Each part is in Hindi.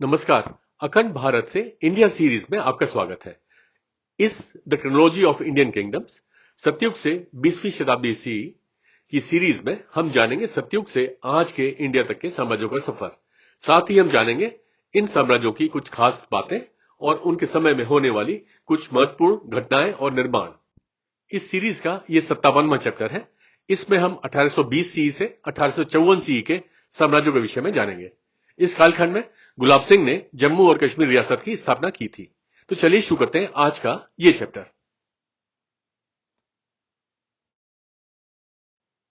नमस्कार। अखंड भारत से इंडिया सीरीज में आपका स्वागत है। इस the chronology of Indian kingdoms सतयुग से 20वीं शताब्दी सी की सीरीज में हम जानेंगे सतयुग से आज के इंडिया तक के साम्राज्यों का सफर। साथ ही हम जानेंगे इन साम्राज्यों की कुछ खास बातें और उनके समय में होने वाली कुछ महत्वपूर्ण घटनाएं और निर्माण। इस सीरीज का ये 57वां चैप्टर है। इसमें हम 1820 सी से 1854 सी के साम्राज्यों के विषय में जानेंगे। इस कालखंड में गुलाब सिंह ने जम्मू और कश्मीर रियासत की स्थापना की थी। तो चलिए शुरू करते हैं आज का ये चैप्टर।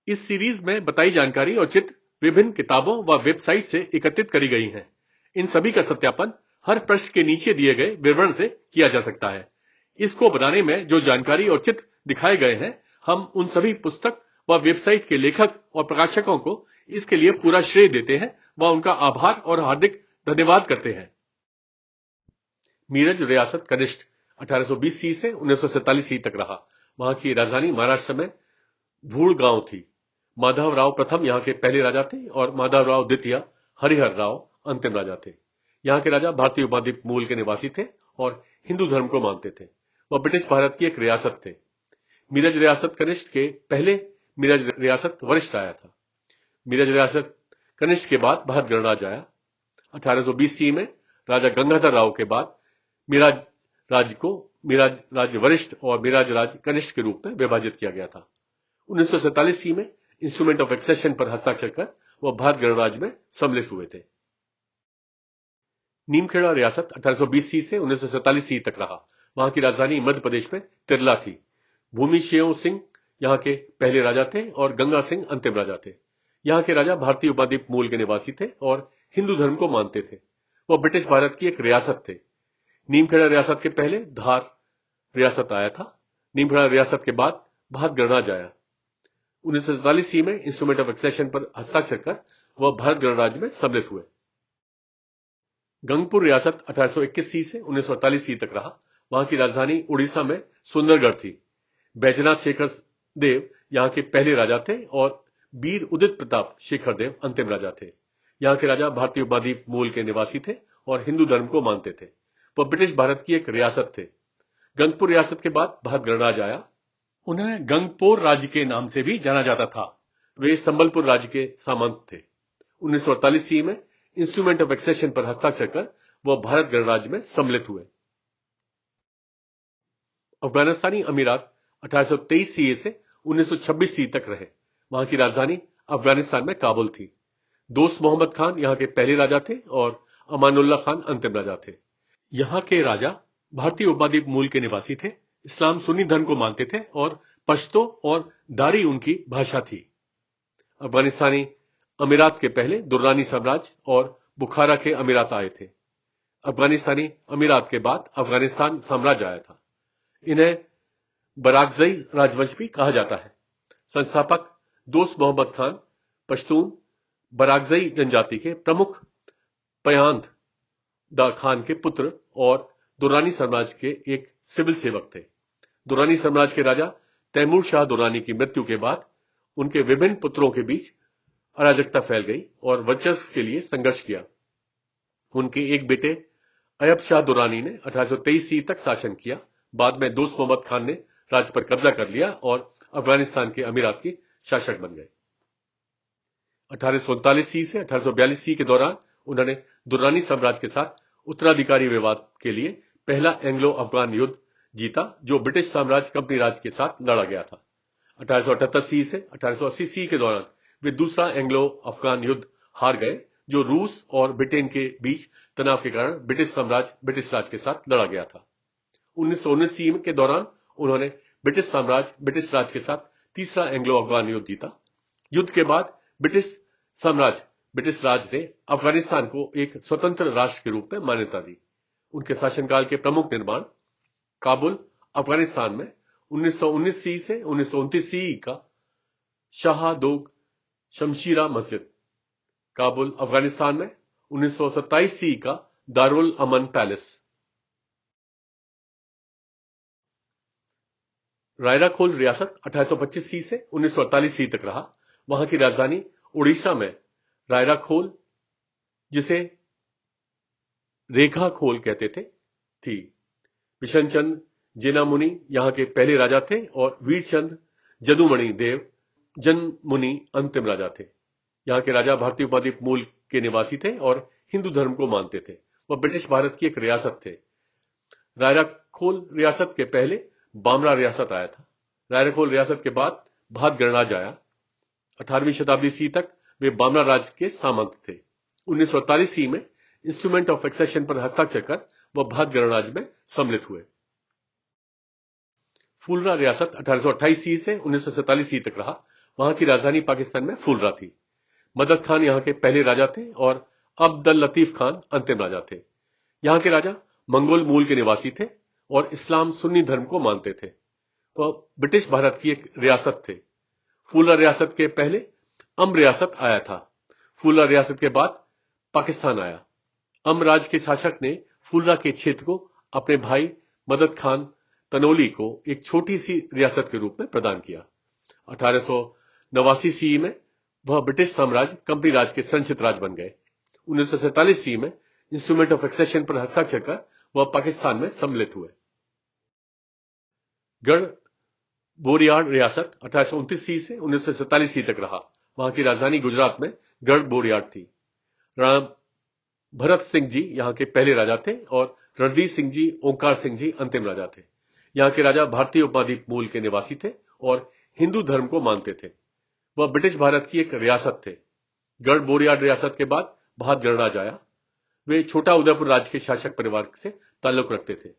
इस सीरीज में बताई जानकारी और चित्र विभिन्न किताबों व वेबसाइट से एकत्रित करी गई हैं। इन सभी का सत्यापन हर पृष्ठ के नीचे दिए गए विवरण से किया जा सकता है। इसको बनाने में जो जानकारी और चित्र दिखाए गए हैं, हम उन सभी पुस्तक व वेबसाइट के लेखक और प्रकाशकों को इसके लिए पूरा श्रेय देते हैं व उनका आभार और हार्दिक धन्यवाद करते हैं। मीरज रियासत कनिष्ठ 1820 सी से 1947 सी तक रहा। वहां की राजधानी महाराष्ट्र में भूड़ गांव थी। माधवराव प्रथम यहां के पहले राजा थे और माधवराव द्वितीय हरिहर राव अंतिम राजा थे। यहां के राजा भारतीय उपद्वीप मूल के निवासी थे और हिंदू धर्म को मानते थे। वह ब्रिटिश भारत की एक रियासत थे। मीरज रियासत कनिष्ठ के पहले मीरज रियासत वरिष्ठ आया था। मीरज रियासत कनिष्ठ के बाद भारत गणराज्य आया। 1820 सी में राजा गंगाधर राव के बाद मिराज राज्य को मिराज राज्य वरिष्ठ और मिराज राज्य कनिष्ठ के रूप में विभाजित किया गया था। 1947 सी में इंस्ट्रूमेंट ऑफ एक्सेशन पर हस्ताक्षर कर वह भारत गणराज्य में सम्मिलित हुए थे। नीमखेड़ा रियासत 1820 सी से 1947 सी तक रहा। वहां की राजधानी मध्य प्रदेश में तिरला थी। भूमि शेव सिंह यहां के पहले राजा थे और गंगा सिंह अंतिम राजा थे। यहां के राजा भारतीय उपद्वीप मूल के निवासी थे और हिंदू धर्म को मानते थे। वह ब्रिटिश भारत की एक रियासत थे। नीमखेड़ा रियासत के पहले धार रियासत आया था। नीमखेड़ा रियासत के बाद भारत गणराज्य आया। 1947 सी में इंस्ट्रूमेंट ऑफ एक्सेशन पर हस्ताक्षर कर वह भारत गणराज्य में सम्मिलित हुए। गंगपुर रियासत 1821 सी से 1948 सी तक रहा। वहां की राजधानी उड़ीसा में सुंदरगढ़ थी। बैजनाथ शेखर देव यहां के पहले राजा थे और वीर उदित प्रताप शेखर देव अंतिम राजा थे। यहां के राजा भारतीय उपद्वीप मूल के निवासी थे और हिंदू धर्म को मानते थे। वह ब्रिटिश भारत की एक रियासत थे। गंगपुर रियासत के बाद भारत गणराज्य आया। उन्हें गंगपोर राज्य के नाम से भी जाना जाता था। वे संबलपुर राज्य के सामंत थे। 1948 सी में इंस्ट्रूमेंट ऑफ एक्सेशन पर हस्ताक्षर कर वह भारत गणराज्य में सम्मिलित हुए। अफगानिस्तानी अमीरात 1823 सी से 1926 सी तक रहे। वहां की राजधानी अफगानिस्तान में काबुल थी। दोस्त मोहम्मद खान यहां के पहले राजा थे और अमानुल्लाह खान अंतिम राजा थे। यहां के राजा भारतीय उपद्वीप मूल के निवासी थे। इस्लाम सुन्नी धर्म को मानते थे और पश्तो और दारी उनकी भाषा थी। अफगानिस्तानी अमीरात के पहले दुर्रानी साम्राज्य और बुखारा के अमीरात आए थे। अफगानिस्तानी अमीरात के बाद अफगानिस्तान साम्राज्य आया था। इन्हें बराकजई राजवंश भी कहा जाता है। संस्थापक दोस्त मोहम्मद खान पश्तून बराकजई जनजाति के प्रमुख पयांत दा खान के पुत्र और दुर्रानी साम्राज्य के एक सिविल सेवक थे। दुर्रानी साम्राज्य के राजा तैमूर शाह दुर्रानी की मृत्यु के बाद उनके विभिन्न पुत्रों के बीच अराजकता फैल गई और वर्चस्व के लिए संघर्ष किया। उनके एक बेटे अयब शाह दुर्रानी ने 1823 सी तक शासन किया। बाद में दोस्त मोहम्मद खान ने राज्य पर कब्जा कर लिया और अफगानिस्तान के अमीरात के शासक बन गए। 1839 सी से 1842 सी के दौरान उन्होंने दुर्रानी साम्राज्य के साथ उत्तराधिकारी विवाद के लिए पहला एंग्लो अफगान युद्ध जीता, जो ब्रिटिश साम्राज्य कंपनी राज के साथ लड़ा गया था। 1878 सी से 1880 सी के दौरान वे दूसरा एंग्लो अफगान युद्ध हार गए, जो रूस और ब्रिटेन के बीच तनाव के कारण ब्रिटिश साम्राज्य ब्रिटिश राज के साथ लड़ा गया था। 1919 सी के दौरान उन्होंने ब्रिटिश साम्राज्य ब्रिटिश राज के साथ तीसरा एंग्लो अफगान युद्ध जीता। युद्ध के बाद ब्रिटिश साम्राज्य ब्रिटिश राज ने अफगानिस्तान को एक स्वतंत्र राष्ट्र के रूप में मान्यता दी। उनके शासनकाल के प्रमुख निर्माण काबुल अफगानिस्तान में 1919 सी से 1929 सी का शाहदोग शमशीरा मस्जिद, काबुल अफगानिस्तान में 1927 सी का दारुल अमन पैलेस। रायराखोल रियासत 1825 सी से 1948 सी तक रहा। वहां की राजधानी उड़ीसा में रायराखोल, जिसे रेखा खोल कहते थे थी। बिशनचंद जेनामुनि यहाँ के पहले राजा थे और वीरचंद जदुमणि देव जनमुनि अंतिम राजा थे। यहाँ के राजा भारतीय उपद्वीप मूल के निवासी थे और हिंदू धर्म को मानते थे। वह ब्रिटिश भारत की एक रियासत थे। रायराखोल रियासत के पहले बामरा रियासत आया था। रायराखोल रियासत के बाद भात गणराज आया। 18वीं शताब्दी ईस्वी तक वे बामरा राज के सामंत थे। 1948 ईस्वी में इंस्ट्रूमेंट ऑफ एक्सेशन पर हस्ताक्षर कर वह भात गणराज में सम्मिलित हुए। फूलरा रियासत 1828 ईस्वी से 1947 ईस्वी तक रहा। वहां की राजधानी पाकिस्तान में फूलरा थी। मदद खान यहाँ के पहले राजा थे और अब्दुल लतीफ खान अंतिम राजा थे। यहाँ के राजा मंगोल मूल के निवासी थे और इस्लाम सुन्नी धर्म को मानते थे। वह ब्रिटिश भारत की एक रियासत थे। फूलरा रियासत के पहले अम रियासत आया था। फूलरा रियासत के बाद पाकिस्तान आया। अम राज के शासक ने फूलरा के क्षेत्र को अपने भाई मदद खान तनोली को एक छोटी सी रियासत के रूप में प्रदान किया। 1889 ईस्वी में वह ब्रिटिश साम्राज्य कंपनी राज के संचित राज बन गए। 1947 ईस्वी में इंस्ट्रूमेंट ऑफ एक्सेशन पर हस्ताक्षर कर वह पाकिस्तान में सम्मिलित हुए। गढ़ बोरियाड रियासत 1829 ईस्वी से 1947 ईस्वी तक रहा। वहां की राजधानी गुजरात में गढ़ बोरियाड थी। राणा भरत सिंह जी यहाँ के पहले राजा थे और रणधीर सिंह जी, ओंकार सिंह जी अंतिम राजा थे। यहाँ के राजा भारतीय उपद्वीप मूल के निवासी थे और हिंदू धर्म को मानते थे। वह ब्रिटिश भारत की एक रियासत थे। गढ़ बोरियाड रियासत के बाद भात गणराज आया। वे छोटा उदयपुर राज्य के शासक परिवार से ताल्लुक रखते थे।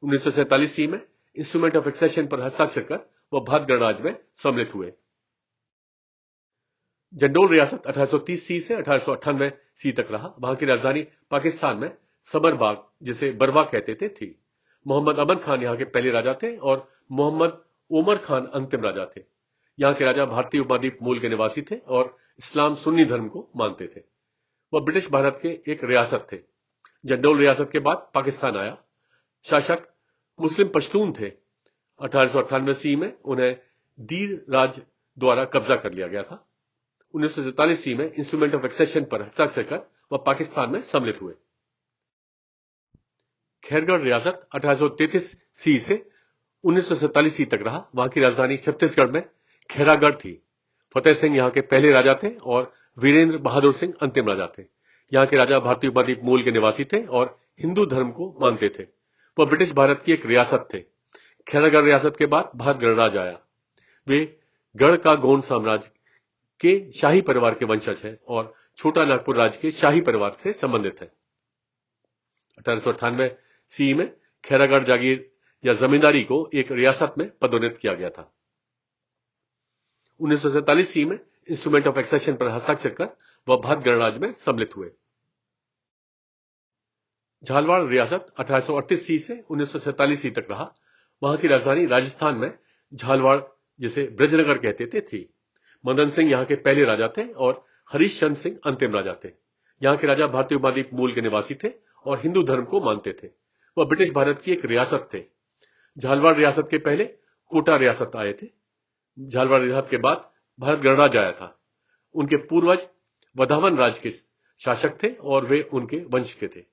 1947 ईस्वी में इंस्ट्रूमेंट ऑफ एक्सेशन पर हस्ताक्षर कर वह भात गणराज में सम्मिलित हुए। जंडोल रियासत 1830 ईस्वी से 1898 ईस्वी तक रहा। वहां की राजधानी पाकिस्तान में सबरबाग, जिसे बरवा कहते थे, थी। मोहम्मद अमन खान यहाँ के पहले राजा थे और मोहम्मद ओमर खान अंतिम राजा थे। यहाँ के राजा भारतीय उपद्वीप मूल के निवासी थे और इस्लाम सुन्नी धर्म को मानते थे। वह ब्रिटिश भारत के एक रियासत थे। जंडोल रियासत के बाद पाकिस्तान आया। शासक मुस्लिम पश्तून थे। 1898 ईस्वी में उन्हें दीर राज द्वारा कब्जा कर लिया गया था। 1947 ईस्वी में इंस्ट्रूमेंट ऑफ एक्सेशन पर हस्ताक्षर कर वह पाकिस्तान में सम्मिलित हुए। खैरगढ़ रियासत 1833 ईस्वी से 1947 ईस्वी तक रहा। वहां की राजधानी छत्तीसगढ़ में खैरागढ़ थी। फतेह सिंह यहाँ के पहले राजा थे और वीरेंद्र बहादुर सिंह अंतिम राजा थे। यहाँ के राजा भारतीय उपद्वीप मूल के निवासी थे और हिंदू धर्म को मानते थे। वह ब्रिटिश भारत की एक रियासत थे। खैरागढ़ रियासत के बाद भात गणराज आया। वे गढ़ का गोंड साम्राज्य के शाही परिवार के वंशज हैं और छोटा नागपुर राज्य के शाही परिवार से संबंधित है। 1898 ईस्वी में खैरागढ़ जागीर या जमींदारी को एक रियासत में पदोन्नत किया गया था। 1947 ईस्वी में इंस्ट्रूमेंट ऑफ एक्सेशन पर हस्ताक्षर कर वह भात गणराज में सम्मिलित हुए। झालवाड़ रियासत 1838 ईस्वी से 1947 ईस्वी तक रहा। वहां की राजधानी राजस्थान में झालवाड़, जिसे ब्रजनगर कहते थे, थी। मदन सिंह यहाँ के पहले राजा थे और हरीश चंद्र सिंह अंतिम राजा थे। यहाँ के राजा भारतीय उपद्वीप मूल के निवासी थे और हिंदू धर्म को मानते थे। वह ब्रिटिश भारत की एक रियासत थे। झालवाड़ रियासत के पहले कोटा रियासत आए थे। झालवाड़ रियासत के बाद भारत गणराज आया था। उनके पूर्वज वधावन राज के शासक थे और वे उनके वंश के थे।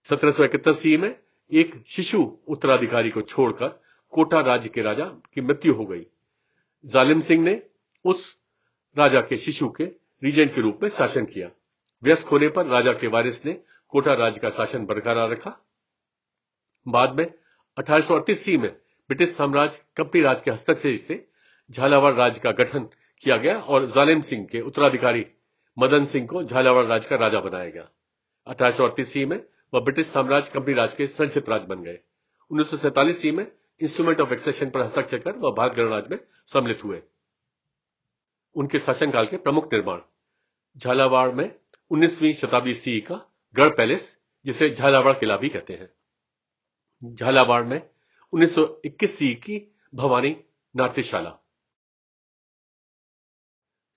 1771 ईस्वी में एक शिशु उत्तराधिकारी को छोड़कर कोटा राज्य के राजा की मृत्यु हो गई। जालिम सिंह ने उस राजा के शिशु के रीजेंट के रूप में शासन किया। वयस्क होने पर राजा के वारिस ने कोटा राज्य का शासन बरकरार रखा। बाद में 1838 ईस्वी में ब्रिटिश साम्राज्य कंपनी राज के हस्तक्षेप से झालावाड़ राज्य का गठन किया गया और जालिम सिंह के उत्तराधिकारी मदन सिंह को झालावाड़ राज्य का राजा बनाया गया। 1838 ईस्वी में वह ब्रिटिश साम्राज्य कंपनी राज के संचित राज बन गए। 1947 ईस्वी में इंस्ट्रूमेंट ऑफ एक्सेशन पर हस्ताक्षर कर वह भारत गणराज्य में सम्मिलित हुए। उनके शासनकाल के प्रमुख निर्माण: झालावाड़ में 19वीं शताब्दी ईस्वी का गढ़ पैलेस, जिसे झालावाड़ किला भी कहते हैं। झालावाड़ में 1921 ईस्वी की भवानी नाट्यशाला।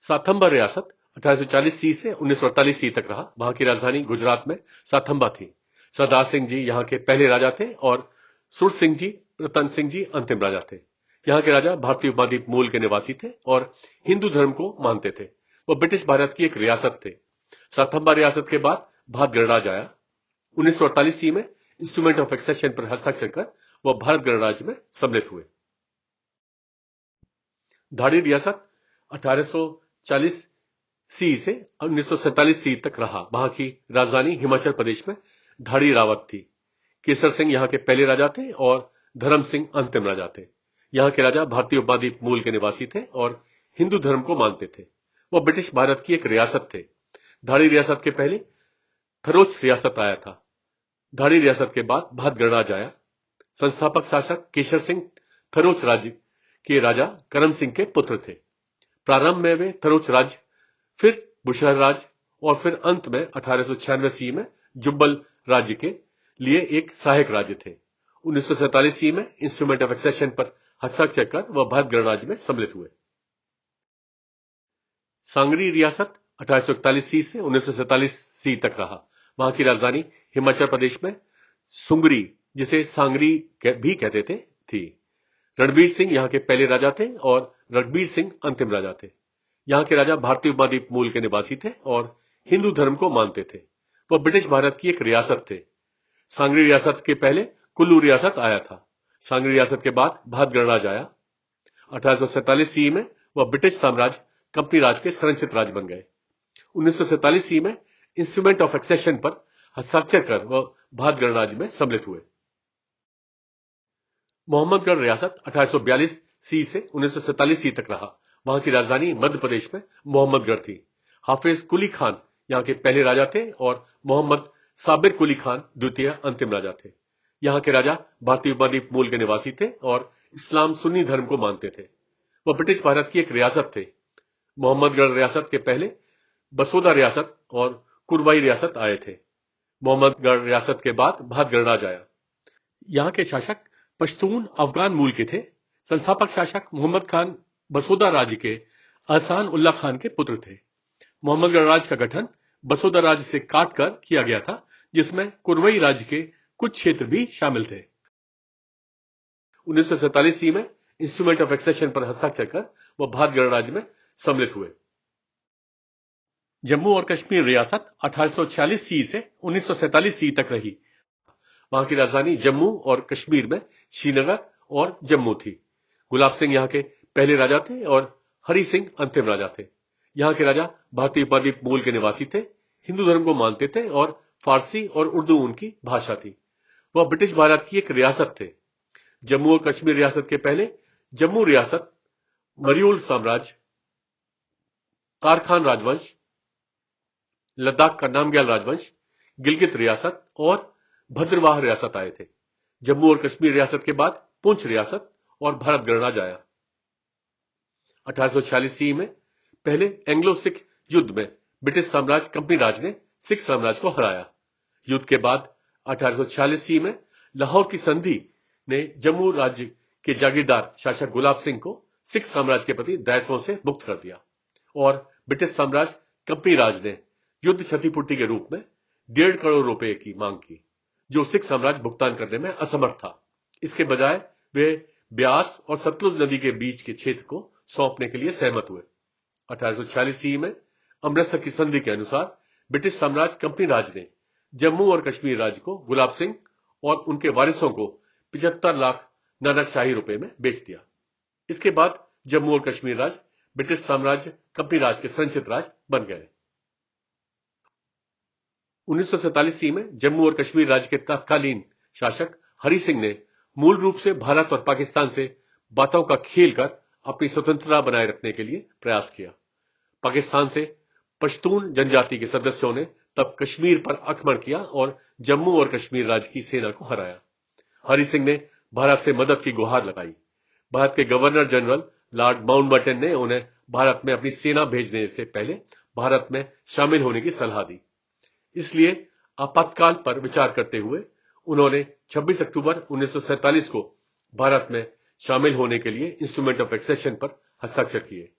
साथंबा रियासत 1840 ईस्वी से 1948 ईस्वी तक रहा। वहां की राजधानी गुजरात में साथंबा थी। सरदार सिंह जी यहाँ के पहले राजा थे और सुर सिंह जी, रतन सिंह जी अंतिम राजा थे। यहाँ के राजा भारतीय उपद्वीप मूल के निवासी थे और हिंदू धर्म को मानते थे। वह ब्रिटिश भारत की एक रियासत थे। साथंबा रियासत के बाद भात गणराज आया। 1948 ईस्वी में इंस्ट्रूमेंट ऑफ एक्सेशन पर हस्ताक्षर कर वह भारत गणराज्य में सम्मिलित हुए। धाड़ी रियासत 1840 सी से 1947 सी तक रहा। वहां की राजधानी हिमाचल प्रदेश में धाड़ी रावत थी। केसर सिंह यहां के पहले राजा थे और धर्म सिंह अंतिम राजा थे। यहां के राजा भारतीय उपमहाद्वीप मूल के निवासी थे और हिंदू धर्म को मानते थे। वह ब्रिटिश भारत की एक रियासत थे। धाड़ी रियासत के पहले थरोच रियासत आया था। धाड़ी रियासत के बाद भारत गणराज्य आया। संस्थापक शासक केसर सिंह थरोच राज्य के राजा करम सिंह के पुत्र थे। प्रारंभ में वे थरोच राज्य, फिर बुशहर राज्य और फिर अंत में 1896 ईस्वी में जुब्बल राज्य के लिए एक सहायक राज्य थे। 1947 ईस्वी में इंस्ट्रूमेंट ऑफ एक्सेशन पर हस्ताक्षर कर वह भारत गणराज्य में सम्मिलित हुए। सांगरी रियासत 1841 ईस्वी से 1947 ईस्वी तक रहा। वहां की राजधानी हिमाचल प्रदेश में सुंगरी, जिसे सांगरी भी कहते थे, थी। रणबीर सिंह यहां के पहले राजा थे और रघबीर सिंह अंतिम राजा थे। यहां के राजा भारतीय उपमहाद्वीप मूल के निवासी थे और हिंदू धर्म को मानते थे। वह ब्रिटिश भारत की एक रियासत थे। सांगरी रियासत के पहले कुल्लू रियासत आया था। सांगरी रियासत के बाद भारत गणराज्य आया। 1847 ईस्वी में वह ब्रिटिश साम्राज्य कंपनी राज के संरक्षित राज्य बन गए। 1947 ईस्वी में इंस्ट्रूमेंट ऑफ एक्सेशन पर हस्ताक्षर कर वह भारत गणराज्य में सम्मिलित हुए। मोहम्मदगढ़ रियासत 1842 सी से 1947 सी तक रहा। वहां की राजधानी मध्य प्रदेश में मोहम्मदगढ़ थी। हाफिज कुली खान यहां के पहले राजा थे और मोहम्मद साबिर कुली खान द्वितीय अंतिम राजा थे। यहां के राजा भारतीय उपमहाद्वीप मूल के निवासी थे और इस्लाम सुन्नी धर्म को मानते थे। वह ब्रिटिश भारत की एक रियासत थे। मोहम्मदगढ़ रियासत के पहले बसोदा रियासत और कुरवाई रियासत आए थे। मोहम्मदगढ़ रियासत के बाद भारत गणराज्य आया। यहां के शासक पश्तून अफगान मूल के थे। संस्थापक शासक मोहम्मद खान बसोदा राज्य के अहसान उल्लाह खान के पुत्र थे। मोहम्मदगढ़ राज्य का गठन बसोदा राज्य से काटकर किया गया था, जिसमें कुरवई राज्य के कुछ क्षेत्र भी शामिल थे। 1947 ईस्वी में इंस्ट्रूमेंट ऑफ एक्सेशन पर हस्ताक्षर कर वह भारत गणराज्य में सम्मिलित हुए। जम्मू और कश्मीर रियासत 1846 सी से 1947 सी तक रही। वहां की राजधानी जम्मू और कश्मीर में श्रीनगर और जम्मू थी। गुलाब सिंह यहां के पहले राजा थे और हरि सिंह अंतिम राजा थे। यहां के राजा भारतीय उपमहाद्वीप मूल के निवासी थे, हिंदू धर्म को मानते थे और फारसी और उर्दू उनकी भाषा थी। वह ब्रिटिश भारत की एक रियासत थे। जम्मू और कश्मीर रियासत के पहले जम्मू रियासत, मरियूल साम्राज्य, कारखान राजवंश, लद्दाख का नामग्याल राजवंश, गिलगित रियासत और भद्रवाह रियासत आए थे। जम्मू और कश्मीर रियासत के बाद पुंछ रियासत और भारत गणराज्य आया। 1846 ईस्वी में पहले एंग्लो सिख युद्ध में ब्रिटिश साम्राज्य कंपनी राज ने सिख साम्राज्य को हराया। युद्ध के बाद 1846 ईस्वी में लाहौर की संधि ने जम्मू राज्य के जागीरदार शासक गुलाब सिंह को सिख साम्राज्य के प्रति दायित्वों से मुक्त कर दिया और ब्रिटिश साम्राज्य कंपनी राज ने युद्ध क्षतिपूर्ति के रूप में 1.5 करोड़ रुपए की मांग की, जो सिख साम्राज्य भुगतान करने में असमर्थ था। इसके बजाय वे ब्यास और सतलुज नदी के बीच के क्षेत्र को सौंपने के लिए सहमत हुए। 1846 ईस्वी में अमृतसर की संधि के अनुसार ब्रिटिश साम्राज्य कंपनी राज ने जम्मू और कश्मीर राज्य को गुलाब सिंह और उनके वारिसों को 75 लाख नानकशाही रुपए में बेच दिया। इसके बाद जम्मू और कश्मीर राज्य ब्रिटिश साम्राज्य कंपनी राज के संरक्षित राज्य बन गए। 1947 ईस्वी में जम्मू और कश्मीर राज्य के तत्कालीन शासक हरि सिंह ने मूल रूप से भारत और पाकिस्तान से बातों का खेल कर अपनी स्वतंत्रता बनाए रखने के लिए प्रयास किया। पाकिस्तान से पश्तून जनजाति के सदस्यों ने तब कश्मीर पर आक्रमण किया और जम्मू और कश्मीर राज्य की सेना को हराया। हरि सिंह ने भारत से मदद की गुहार लगाई। भारत के गवर्नर जनरल लॉर्ड माउंटबेटन ने उन्हें भारत में अपनी सेना भेजने से पहले भारत में शामिल होने की सलाह दी। इसलिए आपातकाल पर विचार करते हुए उन्होंने 26 अक्टूबर 1947 को भारत में शामिल होने के लिए इंस्ट्रूमेंट ऑफ एक्सेशन पर हस्ताक्षर किए।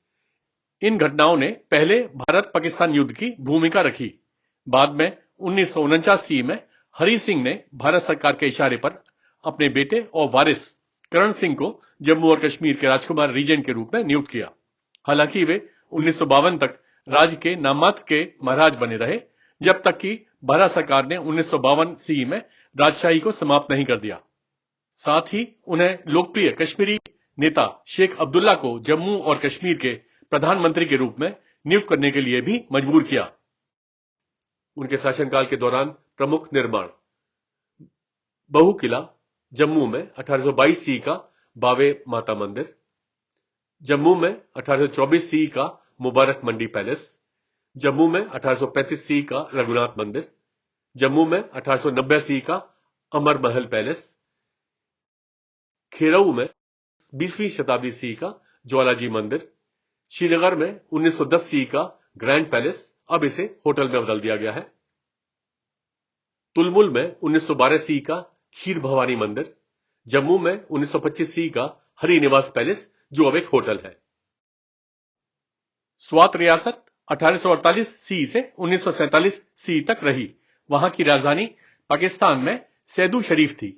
इन घटनाओं ने पहले भारत पाकिस्तान युद्ध की भूमिका रखी। बाद में 1949 ईस्वी में हरि सिंह ने भारत सरकार के इशारे पर अपने बेटे और वारिस करण सिंह को जम्मू और कश्मीर के राजकुमार रीजेंट के रूप में नियुक्त किया। हालांकि वे 1952 तक राज्य के नाममात्र के महाराज बने रहे, जब तक कि बारह सरकार ने 1952 सी में राजशाही को समाप्त नहीं कर दिया। साथ ही उन्हें लोकप्रिय कश्मीरी नेता शेख अब्दुल्ला को जम्मू और कश्मीर के प्रधानमंत्री के रूप में नियुक्त करने के लिए भी मजबूर किया। उनके शासनकाल के दौरान प्रमुख निर्माण: बहु किला जम्मू में 1822 सी का बावे माता मंदिर, जम्मू में 1824 सी का मुबारक मंडी पैलेस, जम्मू में 1835 सी का रघुनाथ मंदिर, जम्मू में 1890 सी का अमर महल पैलेस, खेरऊ में 20वीं शताब्दी सी का ज्वालाजी मंदिर, श्रीनगर में 1910 सी का ग्रैंड पैलेस, अब इसे होटल में बदल दिया गया है, तुलमुल में 1912 सी का खीर भवानी मंदिर, जम्मू में 1925 सी का हरि निवास पैलेस जो अब एक होटल है। स्वात रियासत 1848 सी से 1947 सी तक रही। वहां की राजधानी पाकिस्तान में सैदू शरीफ थी।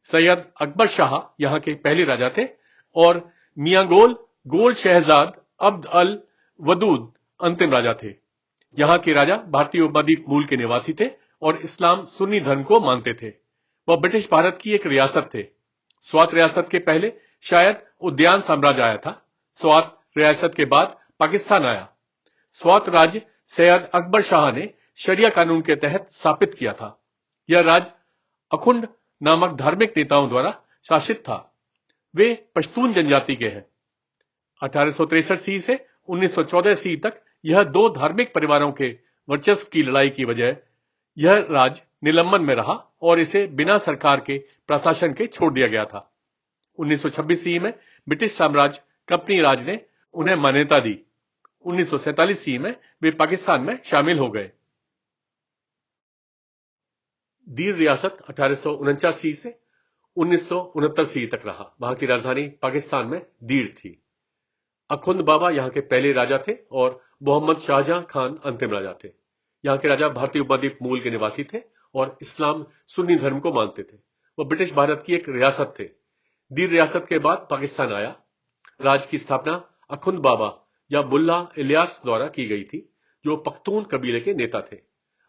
सैयद अकबर शाह यहां के पहले राजा थे और मियां गोल शहजाद अब्द अल वदूद अंतिम राजा थे। यहां के राजा भारतीय उपद्वीप मूल के निवासी थे और इस्लाम सुन्नी धर्म को मानते थे। वह ब्रिटिश भारत की एक रियासत थे। स्वात रियासत के पहले शायद उद्यान साम्राज्य आया था। स्वात रियासत के बाद पाकिस्तान आया। स्वात राज्य सैयद अकबर शाह ने शरिया कानून के तहत स्थापित किया था। यह राज्य अखुंड नामक धार्मिक नेताओं द्वारा शासित था। वे पश्तून जनजाति के हैं। 1863 सी से 1914 सी तक यह दो धार्मिक परिवारों के वर्चस्व की लड़ाई की वजह यह राज्य निलंबन में रहा और इसे बिना सरकार के प्रशासन के छोड़ दिया गया था। 1926 सी में ब्रिटिश साम्राज्य कंपनी राज ने उन्हें मान्यता दी। 1947 सी में वे पाकिस्तान में शामिल हो गए। दीर रियासत 1849 सी से 1969 सी तक रहा। वहां की राजधानी पाकिस्तान में दीर थी। अखुंद बाबा यहां के पहले राजा थे और मोहम्मद शाहजहां खान अंतिम राजा थे। यहां के राजा भारतीय उपद्वीप मूल के निवासी थे और इस्लाम सुन्नी धर्म को मानते थे। वह ब्रिटिश भारत की एक रियासत थे। दीर रियासत के बाद पाकिस्तान आया। राज्य की स्थापना अखुंद बाबा या मुल्ला इलियास द्वारा की गई थी, जो पख्तून कबीले के नेता थे।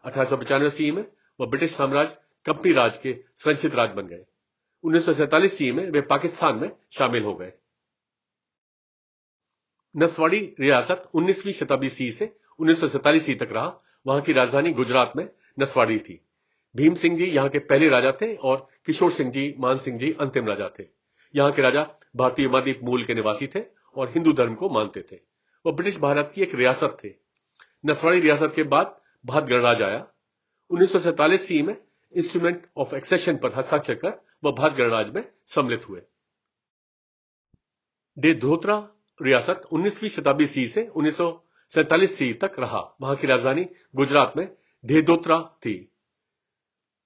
1895 सी में वह ब्रिटिश साम्राज्य कंपनी राज के संचित राज बन गए। 1947 सी में वे पाकिस्तान में शामिल हो गए। नसवाड़ी रियासत 19वीं शताब्दी सी से 1947 सी तक रहा। वहां की राजधानी गुजरात में नसवाड़ी थी। भीम सिंह जी यहां के पहले राजा थे और किशोर सिंह जी, मान सिंह जी अंतिम राजा थे। यहां के राजा भारतीय उपद्वीप मूल के निवासी थे और हिंदू धर्म को मानते थे। वह ब्रिटिश भारत की एक रियासत थे। नसवाड़ी रियासत के बाद भात गणराज आया। 1947 सी में इंस्ट्रूमेंट ऑफ एक्सेशन पर हस्ताक्षर कर वह भात गणराज में सम्मिलित हुए। देधोत्रा रियासत 19वीं शताब्दी सी से 1947 सी तक रहा। वहां की राजधानी गुजरात में देधोत्रा थी।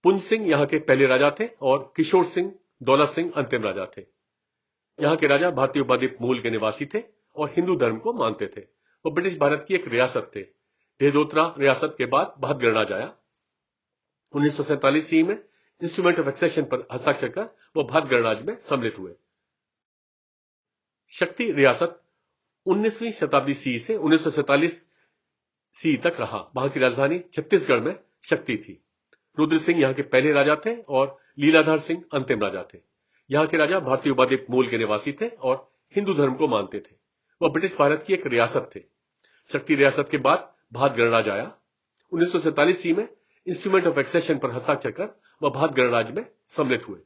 पुंज सिंह यहां के पहले राजा थे और किशोर सिंह, दौलत सिंह अंतिम राजा थे। यहां के राजा भारतीय उपद्वीप मूल के निवासी थे और हिंदू धर्म को मानते थे। वह ब्रिटिश भारत की एक रियासत थे। देधोत्रा रियासत के बाद भात गणराज आया। 1947 सी में इंस्ट्रूमेंट ऑफ एक्सेशन पर हस्ताक्षर कर वह भात गणराज में सम्मिलित हुए। शक्ति रियासत 19वीं शताब्दी सी से 1947 सी तक रहा। वहां की राजधानी छत्तीसगढ़ में शक्ति थी। रुद्र सिंह यहां के पहले राजा थे और लीलाधर सिंह अंतिम राजा थे। यहां के राजा भारतीय उपद्वीप मूल के निवासी थे और हिंदू धर्म को मानते थे। वह ब्रिटिश भारत की एक रियासत थे। शक्ति रियासत के बाद भात गणराज आया। 1947 सी में इंस्ट्रूमेंट ऑफ एक्सेशन पर हस्ताक्षर कर वह भात गणराज में सम्मिलित हुए।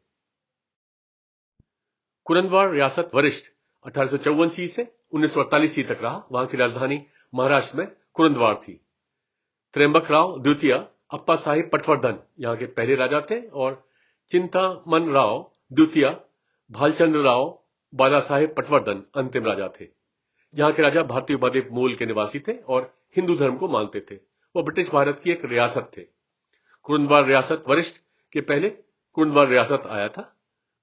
कुरनवाड़ रियासत वरिष्ठ 1854 सी से 1948 सी तक रहा। वहां की राजधानी महाराष्ट्र में कुरनवाड़ थी। त्र्यंबक राव द्वितीय अप्पा साहिब पटवर्धन यहां के पहले राजा थे और चिंतामन राव द्वितीय भालचंद्र राव बाला साहेब पटवर्धन अंतिम राजा थे। यहां के राजा भारतीय उपद्वीप मूल के निवासी थे और हिंदू धर्म को मानते थे। वह ब्रिटिश भारत की एक रियासत थे। कुरनवाड़ रियासत वरिष्ठ के पहले कुरनवाड़ रियासत आया था।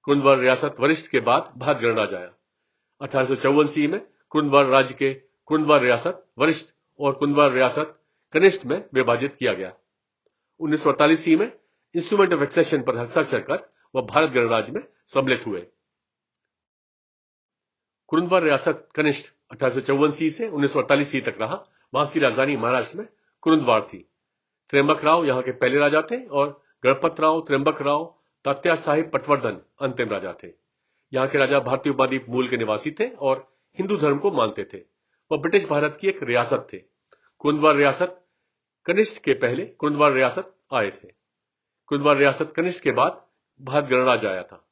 कुरनवाड़ रियासत वरिष्ठ के बाद भात गणराज आया। 1854 सी में कुरनवाड़ राज्य के कुरनवाड़ रियासत वरिष्ठ और कुरनवाड़ रियासत कनिष्ठ में विभाजित किया गया। 1948 सी में इंस्ट्रूमेंट ऑफ एक्सेशन पर हस्ताक्षर कर वह भारत गणराज्य में सम्मिलित हुए। कुरनवाड़ रियासत कनिष्ठ 1854 सी से 1948 सी तक रहा। वहां की राजधानी महाराष्ट्र में कुरुंदवाड़ थी। त्र्यंबक राव यहाँ के पहले राजा थे और गणपत राव त्र्यंबक राव तात्या साहेब पटवर्धन अंतिम राजा थे। यहाँ के राजा भारतीय उपद्वीप मूल के निवासी थे और हिंदू धर्म को मानते थे। वह ब्रिटिश भारत की एक रियासत थे। कुंदवार रियासत कनिष्क के पहले कुंदवार रियासत आए थे। कुंदवार रियासत कनिष्क के बाद भारत गणराज्य आया था।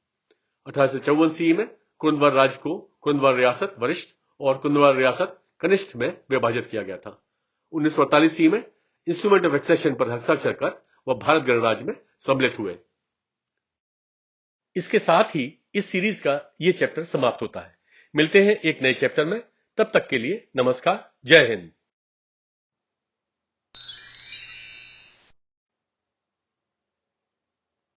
1854 ईस्वी में कुंदवार राज्य को कुंदवार रियासत वरिष्ठ और कुंदवार रियासत कनिष्ठ में विभाजित किया गया था। 1948 ईस्वी में इंस्ट्रूमेंट ऑफ एक्सेशन पर हस्ताक्षर कर वह भारत गणराज्य में सम्मिलित हुए। इसके साथ ही इस सीरीज का ये चैप्टर समाप्त होता है। मिलते हैं एक नए चैप्टर में, तब तक के लिए नमस्कार, जय हिंद।